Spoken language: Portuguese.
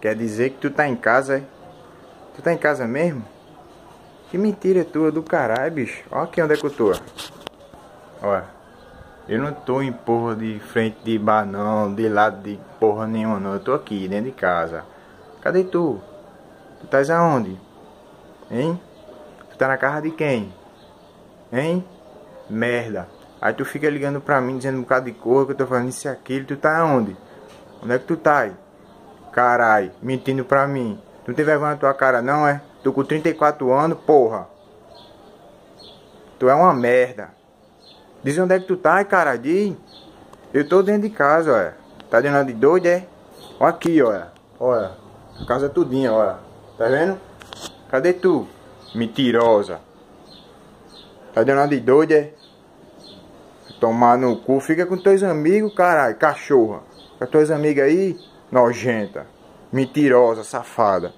Quer dizer que tu tá em casa, é? Tu tá em casa mesmo? Que mentira tua do caralho, bicho. Ó aqui onde é que eu tô. Olha. Eu não tô em porra de frente de bar não, de lado de porra nenhuma não. Eu tô aqui, dentro de casa. Cadê tu? Tu estás aonde? Hein? Tu tá na casa de quem? Hein? Merda. Aí tu fica ligando pra mim, dizendo um bocado de coisa, que eu tô falando isso e aquilo. Tu tá aonde? Onde é que tu tá aí? Carai, mentindo pra mim. Tu não tem vergonha na tua cara não, é? Tu com 34 anos, porra. Tu é uma merda. Diz onde é que tu tá, cara? Diz. Eu tô dentro de casa, olha. Tá dando de doido, é? Olha aqui, olha. Olha. A casa tudinha, olha. Tá vendo? Cadê tu? Mentirosa. Tá dando de doido, é? Tomar no cu. Fica com teus amigos, caralho. Cachorra. Com teus amigos aí, nojenta. Mentirosa, safada.